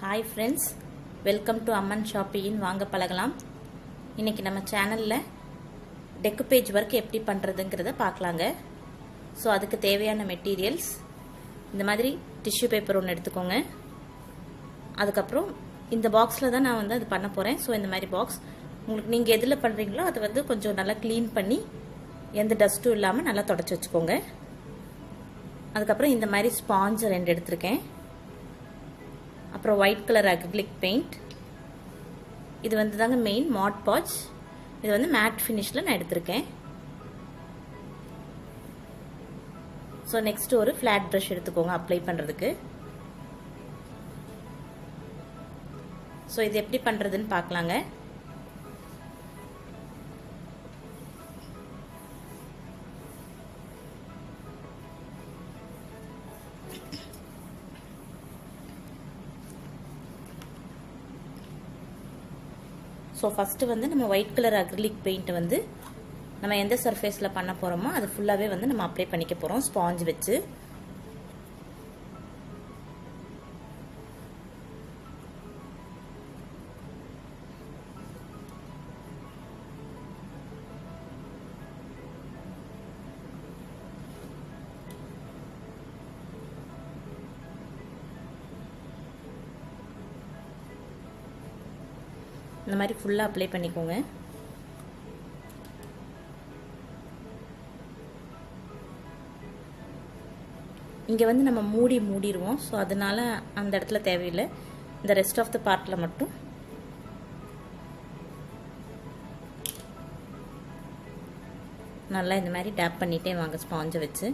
Hi friends, welcome to Amman Shopping வாங்க பழகலாம். இன்னைக்கு நம்ம சேனல்ல டெக்குபேஜ் ஒர்க் எப்படி பண்றதுங்கறத பார்க்கலாங்க. சோ அதுக்கு தேவையான மெட்டீரியல்ஸ் இந்த மாதிரி டிஷ்யூ பேப்பர் ஒன்னு எடுத்துக்கோங்க. அதுக்கு அப்புறம் இந்த பாக்ஸ்ல தான் நான் அது பண்ண போறேன். சோ இந்த மாதிரி பாக்ஸ் உங்களுக்கு நீங்க எதுல பண்றீங்களோ அது கொஞ்சம் நல்லா க்ளீன் பண்ணி எந்த டஸ்டும் இல்லாம நல்லா தொடச்சு வச்சுக்கோங்க. அதுக்கு அப்புறம் இந்த மாதிரி ஸ்பாஞ்ச் ரெண்டு எடுத்துர்க்கேன். அப்புறம் ஒயிட் கலர் அக்ரிலிக் பெயிண்ட். இது தாங்க மெயின் மாட் பாட்ச். இது மேட் ஃபினிஷ்ல நான் எடுத்துர்க்கேன். சோ நெக்ஸ்ட் ஒரு ஃபிளாட் பிரஷ் எடுத்துக்கோங்க அப்ளை பண்றதுக்கு. சோ இது எப்படி பண்றதுன்னு பார்க்கலாங்க. ஸோ ஃபஸ்ட்டு நம்ம ஒயிட் கலர் அக்ரிலிக் பெயிண்ட் நம்ம எந்த சர்ஃபேஸில் பண்ண போகிறோமோ அது ஃபுல்லாகவே நம்ம அப்ளை பண்ணிக்க போகிறோம் ஸ்பாஞ்ச் வச்சு. இந்த மாதிரி ஃபுல்லா அப்ளை பண்ணிக்கோங்க. இங்க நம்ம மூடிடுவோம். சோ அதனால அந்த இடத்துல தேவையில்லை. இந்த ரெஸ்ட் ஆஃப் தி பார்ட்ல மட்டும் நல்லா இந்த மாதிரி டேப் பண்ணிட்டே வாங்க ஸ்பாஞ்சை வச்சு.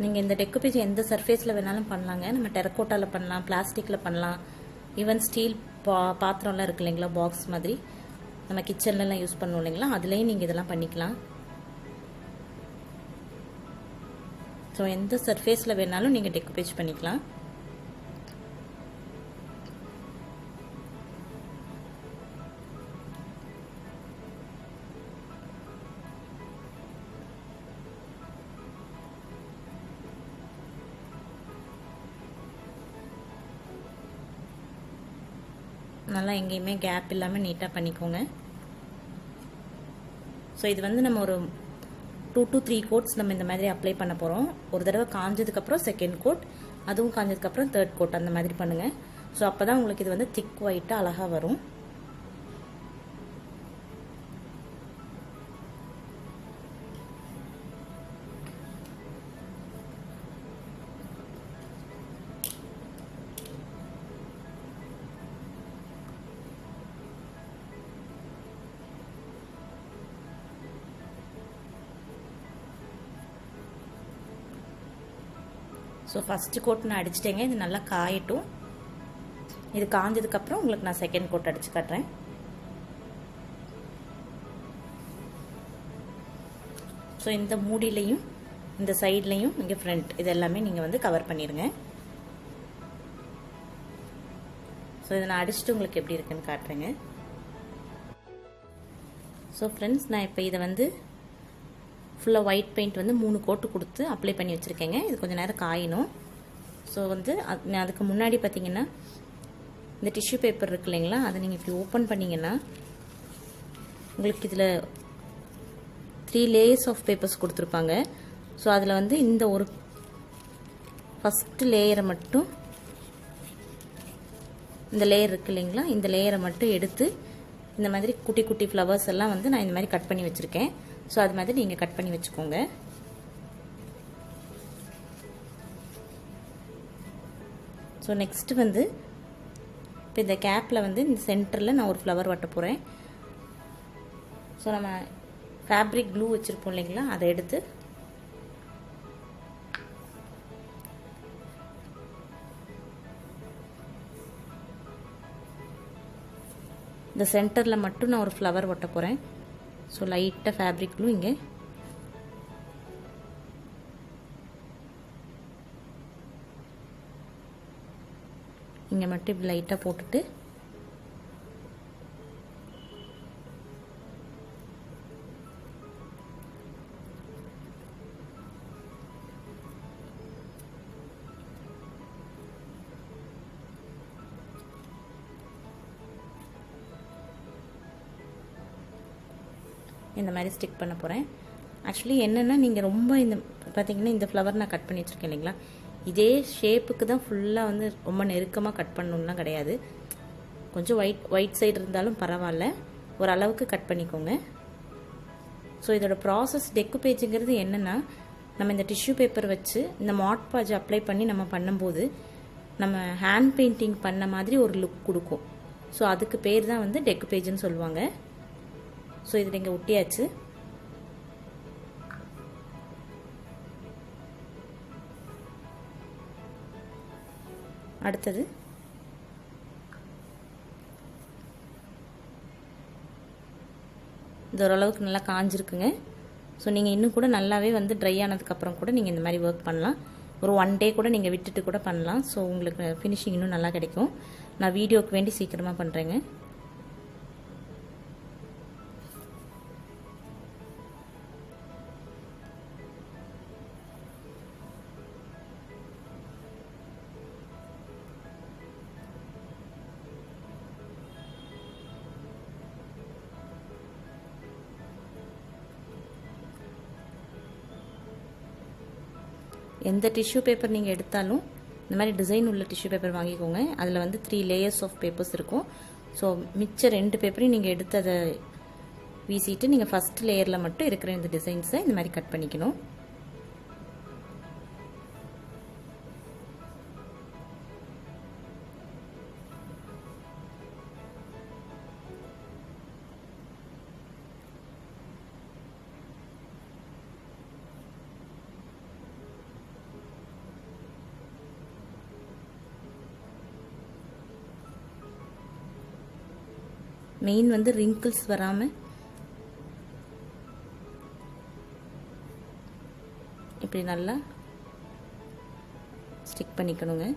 நீங்கள் இந்த டெக்குபேஜ் எந்த சர்ஃபேஸில் வேணாலும் பண்ணலாங்க. நம்ம டெரக்கோட்டாவில் பண்ணலாம், பிளாஸ்டிக்கில் பண்ணலாம், ஈவன் ஸ்டீல் பாத்திரம்லாம் இருக்கு இல்லைங்களா, பாக்ஸ் மாதிரி நம்ம கிச்சன்லலாம் யூஸ் பண்ணுவோம் இல்லைங்களா, அதுலேயும் நீங்கள் இதெல்லாம் பண்ணிக்கலாம். ஸோ எந்த சர்ஃபேஸில் வேணாலும் நீங்கள் டெக்குபேஜ் பண்ணிக்கலாம். நல்லா எங்கேயுமே கேப் இல்லாமல் நீட்டாக பண்ணிக்கோங்க. ஸோ இது நம்ம ஒரு 2 to 3 கோட்ஸ் நம்ம இந்த மாதிரி அப்ளை பண்ண போகிறோம். ஒரு தடவை காஞ்சதுக்கப்புறம் செகண்ட் கோட், அதுவும் காஞ்சதுக்கப்புறம் தேர்ட் கோட், அந்த மாதிரி பண்ணுங்கள். ஸோ அப்போ தான் உங்களுக்கு இது திக் ஒயிட்டாக அழகாக வரும். ஸோ ஃபஸ்ட்டு கோட் நான் அடிச்சிட்டேங்க. இது நல்லா காயட்டும். இது காஞ்சதுக்கப்புறம் உங்களுக்கு நான் செகண்ட் கோட் அடிச்சு காட்டுறேன். ஸோ இந்த மூடிலையும் இந்த சைட்லையும் இங்கே ஃப்ரண்ட் இது எல்லாமே நீங்கள் கவர் பண்ணிடுங்க. ஸோ இதை நான் அடிச்சுட்டு உங்களுக்கு எப்படி இருக்குன்னு காட்டுறேங்க. ஸோ ஃப்ரெண்ட்ஸ், நான் இப்போ இதை ஃபுல்லாக ஒயிட் பெயிண்ட் 3 கோட்டு கொடுத்து அப்ளை பண்ணி வச்சுருக்கேங்க. இது கொஞ்சம் நேரம் காயணும். ஸோ அதுக்கு முன்னாடி பார்த்தீங்கன்னா இந்த டிஷ்யூ பேப்பர் இருக்கு இல்லைங்களா, அதை நீங்கள் இப்படி ஓப்பன் பண்ணிங்கன்னா உங்களுக்கு இதில் 3 லேயர்ஸ் ஆஃப் பேப்பர்ஸ் கொடுத்துருப்பாங்க. ஸோ அதில் இந்த ஒரு ஃபஸ்ட்டு லேயரை மட்டும், இந்த லேயர் இருக்கு இல்லைங்களா, இந்த லேயரை மட்டும் எடுத்து இந்த மாதிரி குட்டி குட்டி ஃப்ளவர்ஸ் எல்லாம் நான் இந்த மாதிரி கட் பண்ணி வச்சுருக்கேன். ஸோ அது மாதிரி நீங்கள் கட் பண்ணி வச்சுக்கோங்க. ஸோ நெக்ஸ்ட்டு இப்போ இந்த கேப்பில் இந்த சென்டரில் நான் ஒரு ஃப்ளவர் ஒட்ட போகிறேன். ஸோ நம்ம ஃபேப்ரிக் க்ளூ வச்சுருப்போம் இல்லைங்களா, அதை எடுத்து இந்த சென்டரில் மட்டும் நான் ஒரு ஃப்ளவர் ஒட்ட போகிறேன். ஸோ லைட்டாக ஃபேப்ரிக் க்ளூ இங்கே மட்டும் இப்படி லைட்டாக போட்டுட்டு இந்த மாதிரி ஸ்டிக் பண்ண போகிறேன். ஆக்சுவலி என்னென்னா, நீங்கள் ரொம்ப இந்த பார்த்தீங்கன்னா இந்த ஃப்ளவர் நான் கட் பண்ணி வச்சுருக்கேன் இல்லைங்களா, இதே ஷேப்புக்கு தான் ஃபுல்லாக வந்து ரொம்ப நெருக்கமாக கட் பண்ணணும்லாம் கிடையாது. கொஞ்சம் ஒயிட் சைடு இருந்தாலும் பரவாயில்ல, ஓரளவுக்கு கட் பண்ணிக்கோங்க. ஸோ இதோட ப்ராசஸ் டெக்குபேஜுங்கிறது என்னென்னா, நம்ம இந்த டிஷ்யூ பேப்பர் வச்சு இந்த மாட் பாஜ் அப்ளை பண்ணி நம்ம பண்ணும்போது நம்ம ஹேண்ட் பெயிண்டிங் பண்ண மாதிரி ஒரு லுக் கொடுக்கும். ஸோ அதுக்கு பேர் தான் வந்து டெக்குபேஜ்னு சொல்லுவாங்க. ஸோ இதில் இங்கே ஒட்டியாச்சு. அடுத்தது இது ஓரளவுக்கு நல்லா காஞ்சிருக்குங்க. ஸோ நீங்கள் இன்னும் கூட நல்லாவே வந்து ட்ரை ஆனதுக்கப்புறம் கூட நீங்கள் இந்த மாதிரி ஒர்க் பண்ணலாம். ஒரு 1 டே கூட நீங்கள் விட்டுட்டு கூட பண்ணலாம். ஸோ உங்களுக்கு ஃபினிஷிங் இன்னும் நல்லா கிடைக்கும். நான் வீடியோக்கு வேண்டி சீக்கிரமாக பண்ணுறேங்க. எந்த டிஷ்யூ பேப்பர் நீங்கள் எடுத்தாலும் இந்த மாதிரி டிசைன் உள்ள டிஷ்யூ பேப்பர் வாங்கிக்கோங்க. அதில் வந்து 3 லேயர்ஸ் ஆஃப் பேப்பர்ஸ் இருக்கும். ஸோ மிச்ச 2 பேப்பரையும் நீங்கள் எடுத்து அதை வீசிட்டு நீங்கள் ஃபஸ்ட் லேயரில் மட்டும் இருக்கிற இந்த டிசைன்ஸை இந்த மாதிரி கட் பண்ணிக்கணும். மெயின் வந்து ரிங்கிள்ஸ் வராமல் இப்படி நல்லா ஸ்டிக் பண்ணிக்கணுங்க.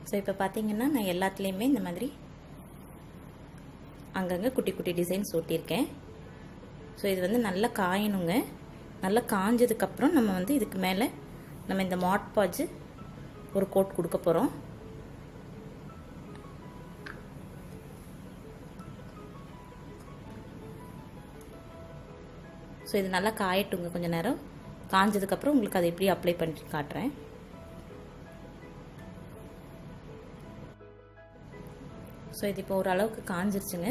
ஸோ இப்போ பார்த்தீங்கன்னா நான் எல்லாத்துலேயுமே இந்த மாதிரி அங்கங்கே குட்டி குட்டி டிசைன்ஸ் ஒட்டியிருக்கேன். ஸோ இது வந்து நல்லா காயணுங்க. நல்லா காஞ்சதுக்கப்புறம் நம்ம வந்து இதுக்கு மேலே நம்ம இந்த மாட் பாஜ் ஒரு கோட் கொடுக்க போகிறோம். ஸோ இது நல்லா காயட்டுங்க கொஞ்சம் நேரம். காஞ்சதுக்கப்புறம் உங்களுக்கு அதை எப்படி அப்ளை பண்ணி காட்டுறேன். ஸோ இது இப்போ ஓரளவுக்கு காஞ்சிருச்சுங்க.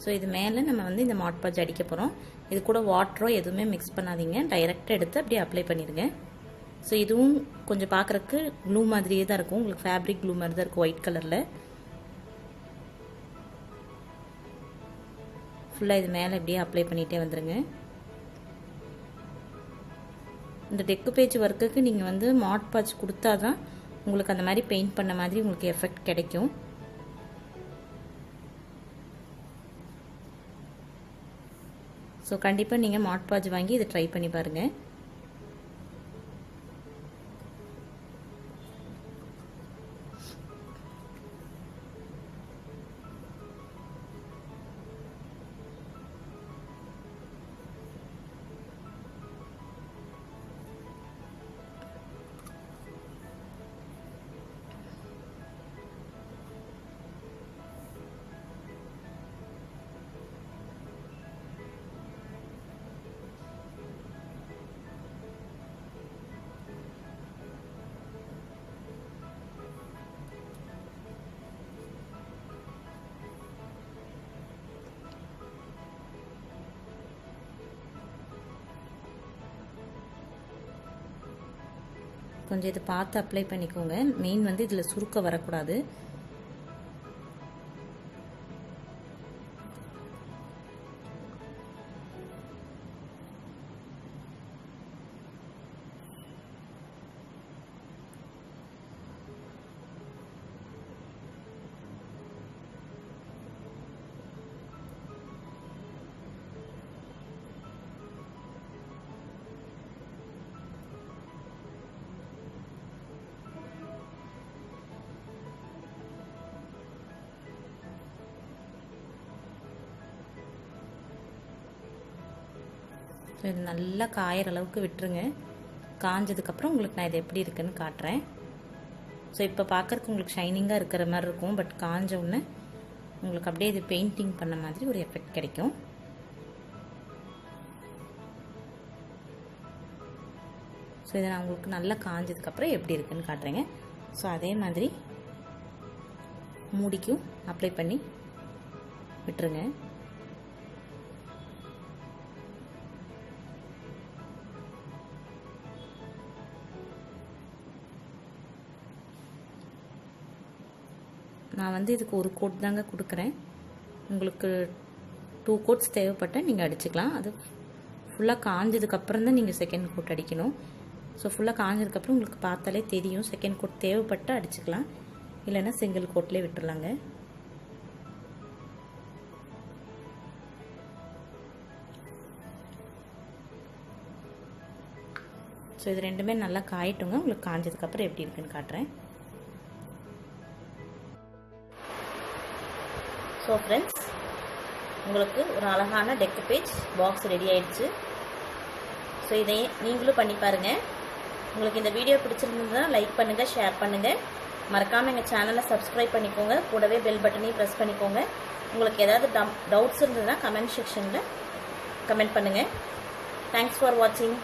ஸோ இது மேலே நம்ம வந்து இந்த மாட் பாஜ் அடிக்க போகிறோம். இது கூட வாட்டரோ எதுவுமே மிக்ஸ் பண்ணாதீங்க, டைரெக்டாக எடுத்து அப்படியே அப்ளை பண்ணிடுங்க. ஸோ இதுவும் கொஞ்சம் பார்க்குறக்கு க்ளூ மாதிரியே தான் இருக்கும், உங்களுக்கு ஃபேப்ரிக் க்ளூ மாதிரி தான் இருக்கும், ஒயிட் கலரில். ஃபுல்லாக இது மேலே இப்படியே அப்ளை பண்ணிகிட்டே வந்துடுங்க. இந்த டெக்குபேஜ் ஒர்க்குக்கு நீங்கள் வந்து மாட் பாஜ் கொடுத்தா தான் உங்களுக்கு அந்த மாதிரி பெயிண்ட் பண்ண மாதிரி உங்களுக்கு எஃபெக்ட் கிடைக்கும். ஸோ கண்டிப்பாக நீங்கள் மாட் பாஜ் வாங்கி இதை ட்ரை பண்ணி பாருங்கள். கொஞ்சம் இது பார்த்து அப்ளை பண்ணிக்கோங்க. மெயின் வந்து இதில் சுருக்க வரக்கூடாது. இது நல்லா காயிற அளவுக்கு விட்டுருங்க. காஞ்சதுக்கப்புறம் உங்களுக்கு நான் இது எப்படி இருக்குன்னு காட்டுறேன். ஸோ இப்போ பார்க்குறக்கு உங்களுக்கு ஷைனிங்காக இருக்கிற மாதிரி இருக்கும். பட் காஞ்ச உடனே உங்களுக்கு அப்படியே இது பெயிண்டிங் பண்ண மாதிரி ஒரு எஃபெக்ட் கிடைக்கும். ஸோ இதை நான் உங்களுக்கு நல்லா காஞ்சதுக்கப்புறம் எப்படி இருக்குன்னு காட்டுறேங்க. ஸோ அதே மாதிரி மூடிக்கும் அப்ளை பண்ணி விட்டுருங்க. நான் வந்து இதுக்கு ஒரு கோட் தாங்க கொடுக்குறேன். உங்களுக்கு 2 கோட்ஸ் தேவைப்பட்டால் நீங்கள் அடிச்சுக்கலாம். அது ஃபுல்லாக காஞ்சதுக்கப்புறம் தான் நீங்கள் செகண்ட் கோட் அடிக்கணும். ஸோ ஃபுல்லாக காஞ்சதுக்கப்புறம் உங்களுக்கு பார்த்தாலே தெரியும். செகண்ட் கோட் தேவைப்பட்டால் அடிச்சுக்கலாம், இல்லைன்னா சிங்கிள் கோட்லேயே விட்டுடலாங்க. ஸோ இது ரெண்டுமே நல்லா காயட்டுங்க. உங்களுக்கு காஞ்சதுக்கப்புறம் எப்படி இருக்குன்னு காட்டுறேன். ஸோ ஃப்ரெண்ட்ஸ், உங்களுக்கு ஒரு அழகான டெக்குபேஜ் பாக்ஸ் ரெடி ஆயிடுச்சு. ஸோ இதை நீங்களும் பண்ணி பாருங்கள். உங்களுக்கு இந்த வீடியோ பிடிச்சிருந்ததுன்னா லைக் பண்ணுங்கள், ஷேர் பண்ணுங்கள். மறக்காமல் எங்கள் சேனலை சப்ஸ்கிரைப் பண்ணிக்கோங்க. கூடவே பெல் பட்டனையும் ப்ரெஸ் பண்ணிக்கோங்க. உங்களுக்கு ஏதாவது டவுட்ஸ் இருந்ததுன்னா கமெண்ட் செக்ஷனில் கமெண்ட் பண்ணுங்கள். தேங்க்ஸ் ஃபார் வாட்சிங்.